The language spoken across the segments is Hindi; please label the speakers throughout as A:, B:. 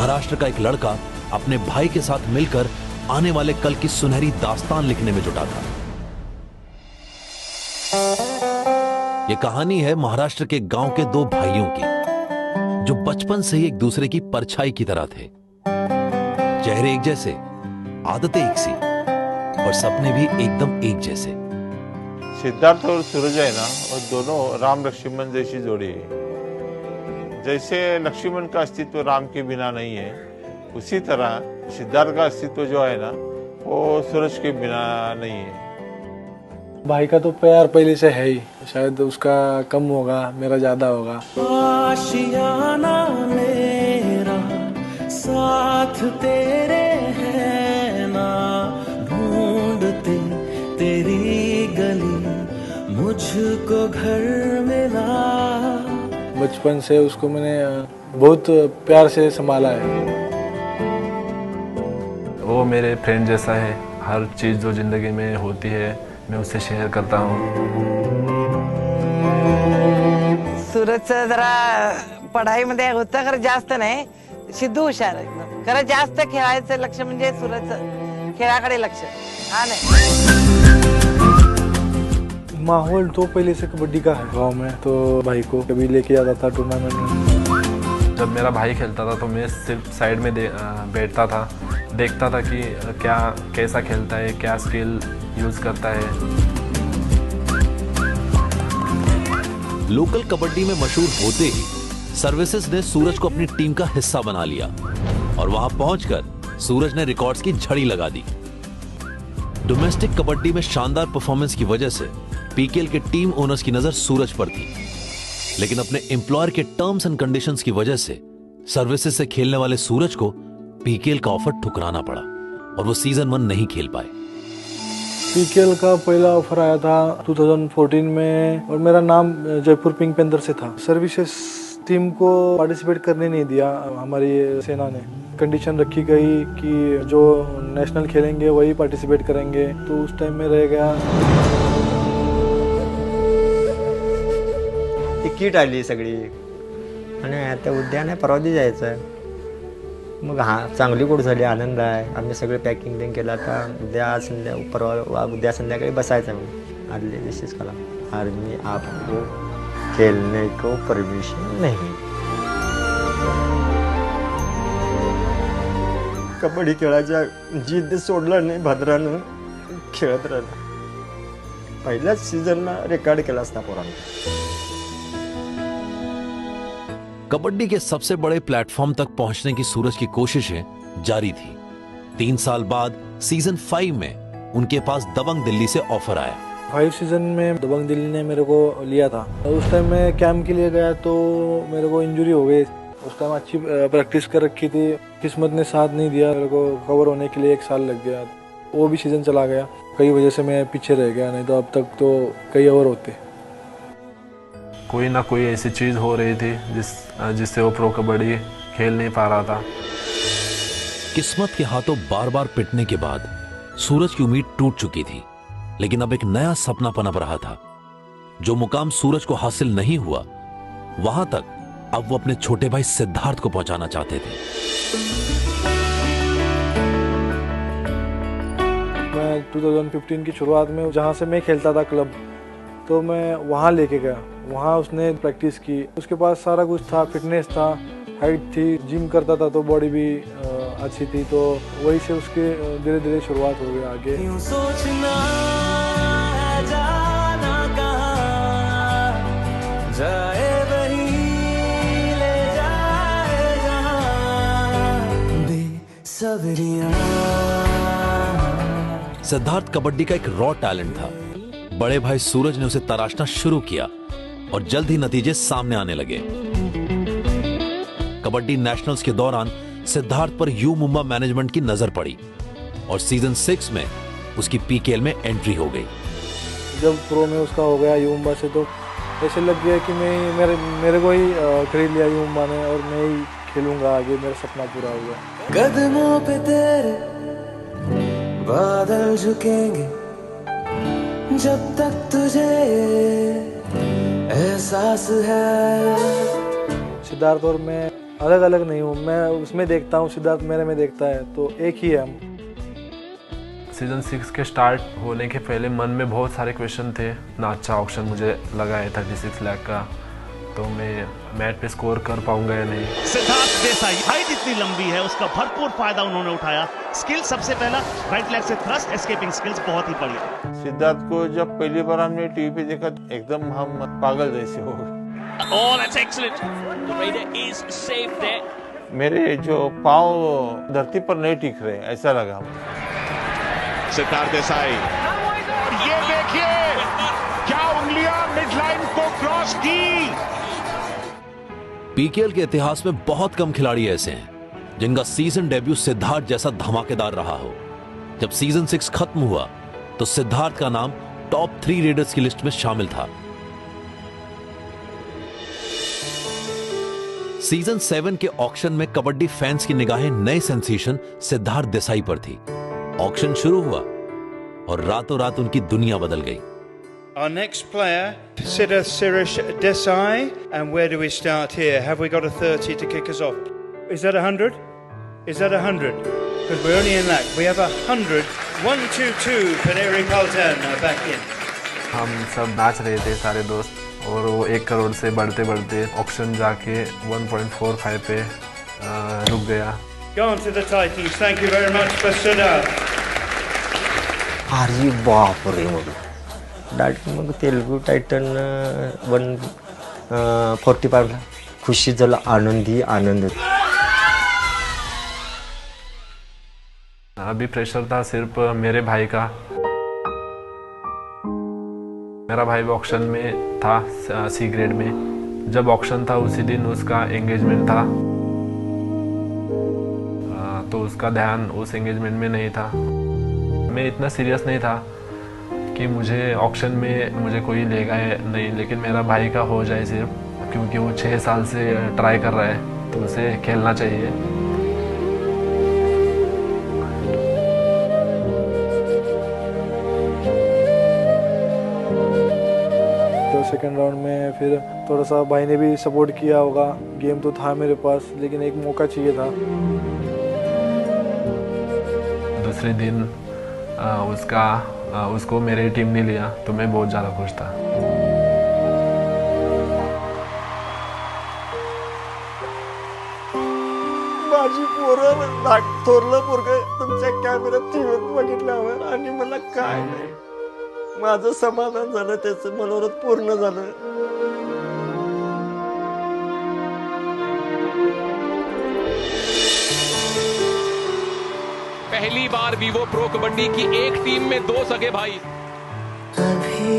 A: महाराष्ट्र का एक लड़का अपने भाई के साथ मिलकर आने वाले कल की सुनहरी दास्तान लिखने में जुटा था। यह कहानी है महाराष्ट्र के गांव के दो भाइयों की, जो बचपन से ही एक दूसरे की परछाई की तरह थे। चेहरे एक जैसे, आदतें एक सी और सपने भी एकदम एक जैसे।
B: सिद्धार्थ और सूरज है ना, और दोनों राम लक्ष्मण जैसी जोड़ी है। जैसे लक्ष्मण का अस्तित्व राम के बिना नहीं है, उसी तरह सिद्धार्थ का अस्तित्व जो है ना, वो सूरज के बिना नहीं है।
C: भाई का तो प्यार पहले से है ही, शायद उसका कम होगा, मेरा ज्यादा होगा।
D: आशियाना मेरा साथ तेरे है ना, ढूंढते तेरी गली मुझको घर मिला।
C: बचपन से उसको मैंने बहुत प्यार से संभाला है।
E: वो मेरे फ्रेंड जैसा है। हर चीज़ जो ज़िंदगी में होती है मैं उससे शेअर करता हूँ।
F: सूरजचं जरा पढाईमध्ये होतं, खरं जास्त नाही. सिद्धू हुशार आहे एकदम. खरं जास्त खेळायचं लक्ष म्हणजे सूरजचं खेळाकडे लक्ष. हा नाही
C: माहौल तो पहले से कबड्डी का है गांव में, तो भाई को कभी लेके जाता था टूर्नामेंट में।
E: जब मेरा भाई खेलता था तो मैं सिर्फ साइड में बैठता था, देखता था कि कैसा खेलता है, क्या स्किल यूज़ करता है।
A: लोकल कबड्डी में मशहूर होते ही सर्विसेज ने सूरज को अपनी टीम का हिस्सा बना लिया और वहां पहुंचकर सूरज ने रिकॉर्ड्स की झड़ी लगा दी। डोमेस्टिक कबड्डी में शानदार परफॉर्मेंस की वजह से पीकेएल के टीम ओनर्स की नजर सूरज पर थी, लेकिन अपने एम्प्लॉयर के टर्म्स एंड कंडीशंस की वजह से सर्विसेज से खेलने वाले सूरज को पीकेएल का ऑफर ठुकराना पड़ा और वो सीजन 1 नहीं खेल पाए।
C: पीकेएल का पहला ऑफर आया था 2014 में और मेरा नाम जयपुर पिंक पैंथर से था। सर्विसेज टीम को पार्टिसिपेट करने नहीं दिया हमारी सेना ने। कंडीशन रखी गई कि जो नेशनल खेलेंगे वही पार्टिसिपेट करेंगे, तो उस टाइम में रह गया।
G: तिकीट आली सगळी आणि आता उद्या नाही परवादी जायचं. मग चांगली गोड झाली, आनंद आहे. आम्ही सगळे पॅकिंग ते केलं. आता उद्या संध्याकाळी बसायचं. मग आदले दिवशीच करा, आर्मी आपको खेलने को परमिशन नहीं. कबड्डी खेळायच्या जिद्द सोडलं नाही, भद्रानं खेळत राहिलं. पहिल्याच सीझनला रेकॉर्ड केला असता पोरांना.
A: कबड्डी के सबसे बड़े प्लेटफॉर्म तक पहुंचने की सूरज की कोशिशें जारी थी। 3 साल बाद सीजन 5 में उनके पास दबंग दिल्ली से ऑफर आया।
C: 5 सीजन में दबंग दिल्ली ने मेरे को लिया था। उस टाइम मैं कैंप के लिए गया तो मेरे को इंजरी हो गई। उस टाइम अच्छी प्रैक्टिस कर रखी थी, किस्मत ने साथ नहीं दिया। मेरे को कवर होने के लिए 1 साल लग गया। वो भी सीजन चला गया, कई वजह से मैं पीछे रह गया, नहीं तो अब तक तो कई ओवर होते।
E: कोई ना कोई ऐसी चीज़ हो रही थी जिससे वो प्रो कबड्डी खेल नहीं पा रहा था।
A: किस्मत के हाथों बार बार पिटने के बाद सूरज की उम्मीद टूट चुकी थी, लेकिन अब एक नया सपना पनप रहा था। जो मुकाम सूरज को हासिल नहीं हुआ, वहां तक अब वो अपने छोटे भाई सिद्धार्थ को पहुंचाना चाहते थे।
C: मैं 2015 की शुरुआत में जहां से मैं खेलता था क्लब, तो मैं वहां लेके गया। वहाँ उसने प्रैक्टिस की, उसके पास सारा कुछ था, फिटनेस था, हाइट थी, जिम करता था तो बॉडी भी अच्छी थी। तो वही से उसके धीरे धीरे शुरुआत हो गई आगे।
D: यूं सोचना है जाना कहाँ, जाए वही ले जाए जहाँ बेसब्रियां।
A: सिद्धार्थ कबड्डी का एक रॉ टैलेंट था। बड़े भाई सूरज ने उसे तराशना शुरू किया और जल्द ही नतीजे सामने आने लगे। कबड्डी नेशनल्स के दौरान सिद्धार्थ पर यू मुंबा मैनेजमेंट की नजर पड़ी और सीजन 6 में उसकी पीकेएल में एंट्री हो गई।
C: जब प्रो में उसका हो गया यू मुंबा से, तो ऐसे लग गया कि मेरे को ही खरीद लिया यू मुंबा ने और मैं ही खेलूंगा आगे, मेरा सपना पूरा हो गया।
D: कदमों पे तेरे बादल झुकेंगे जब तक तुझे एहसास है।
C: सिद्धार्थ और मैं अलग अलग नहीं हूँ, मैं उसमें देखता हूँ, सिद्धार्थ मेरे में देखता है, तो एक ही है हम।
E: सीज़न 6 के स्टार्ट होने के पहले मन में बहुत सारे क्वेश्चन थे ना। अच्छा ऑक्शन मुझे लगा है 36 लाख का, तो मैं मैट पे स्कोर कर पाऊंगा या नहीं।
H: सिद्धार्थ देसाई हाइट इतनी लंबी है, उसका भरपूर फायदा उन्होंने उठाया। स्किल सबसे पहला राइट लेग से थ्रस्ट एस्केपिंग स्किल्स बहुत ही बढ़िया।
B: सिद्धार्थ को जब पहली बार हमने टीवी पे देखा एकदम हम पागल जैसे हो गए।
H: Oh, that's excellent. The raider is safe there.
B: मेरे जो पाँव धरती पर नहीं टिक रहे, ऐसा लगा।
I: सिद्धार्थ देसाई, ये देखिए क्या उंगलियां मिडलाइन को क्रॉस की।
A: पीकेएल के इतिहास में बहुत कम खिलाड़ी ऐसे हैं जिनका सीजन डेब्यू सिद्धार्थ जैसा धमाकेदार रहा हो। जब सीजन 6 खत्म हुआ तो सिद्धार्थ का नाम टॉप 3 रेडर्स की लिस्ट में शामिल था। सीजन 7 के ऑक्शन में कबड्डी फैंस की निगाहें नए सेंसेशन सिद्धार्थ देसाई पर थी। ऑक्शन शुरू हुआ और रातों रात उनकी दुनिया बदल गई।
J: Our next player, Siddharth Sirish Desai, and where do we start here? Have we got a 30 to kick us off? Is that 100? Is that 100? Because we're only in lack. We have 100. 1-2-2. Paneri Paltan back in.
E: हम सब नाच रहे थे सारे दोस्त, और वो 1 करोड़ से बढ़ते बढ़ते ऑक्शन जाके 1.45 पे रुक गया।
J: Go on to the Titans. Thank you very much for Siddharth.
G: अरे बाप रे, मग डायरेक्ट मग तेलुगू टायटन 145 ला खुशी झाला, आनंद।
E: अभी प्रेशर था सिर्फ मेरे भाई का। मेरा भाई भी ऑक्शन में था सी ग्रेड में। जब ऑक्शन था उसी दिन उसका एंगेजमेंट था, तो उसका ध्यान उस एंगेजमेंट में नहीं था। मैं इतना सीरियस नहीं था कि मुझे ऑक्शन में मुझे कोई लेगा नहीं, लेकिन मेरा भाई का हो जाए सिर्फ, क्योंकि वो 6 साल से ट्राई कर रहा है, तो उसे खेलना चाहिए।
C: तो सेकंड राउंड में फिर थोड़ा सा भाई ने भी सपोर्ट किया होगा। गेम तो था मेरे पास, लेकिन एक मौका चाहिए था।
E: दूसरे दिन उसको मेरी टीम ने लिया, तो मैं बहुत ज़्यादा खुश था।
G: माझी पोरं थोरलं पोरगं तुमच्या कॅमेऱ्यात टीव्हीत बघितल्यावर, आणि मला काय नाही, माझं समाधान झालं, त्याचं मनोरथ पूर्ण झालं।
K: पहली बार वीवो प्रो कबड्डी की एक टीम में 2 सगे भाई।
D: अभी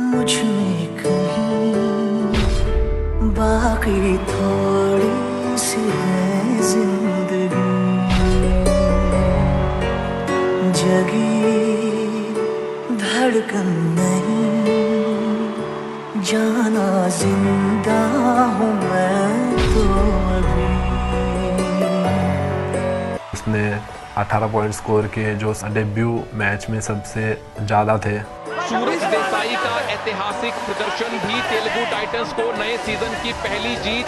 D: मुझ में कहीं बाकी थोड़ी सी है जिंदगी, जगी धड़कन नहीं, जाना जिंदा हूँ मैं तो अभी।
E: उसने 18 पॉइंट स्कोर किए, जो डेब्यू मैच में सबसे ज़्यादा थे।
K: सूरज देसाई का ऐतिहासिक प्रदर्शन भी तेलुगु टाइटंस को नए सीजन की पहली जीत।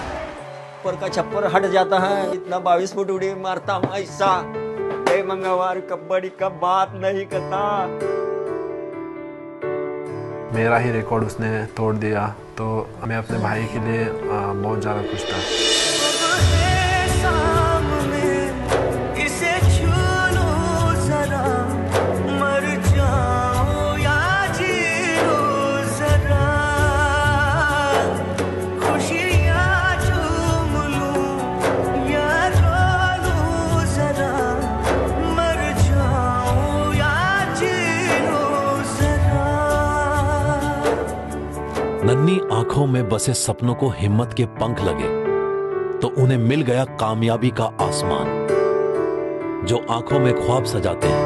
G: पर का छप्पर हट जाता है, इतना 22 फुट उड़ी मारता हूँ ऐसा, मंगलवार कबड्डी का बात नहीं करता।
E: मेरा ही रिकॉर्ड उसने तोड़ दिया, तो मैं अपने भाई के लिए बहुत ज़्यादा खुश था।
A: नन्ही आंखों में बसे सपनों को हिम्मत के पंख लगे तो उन्हें मिल गया कामयाबी का आसमान। जो आंखों में ख्वाब सजाते हैं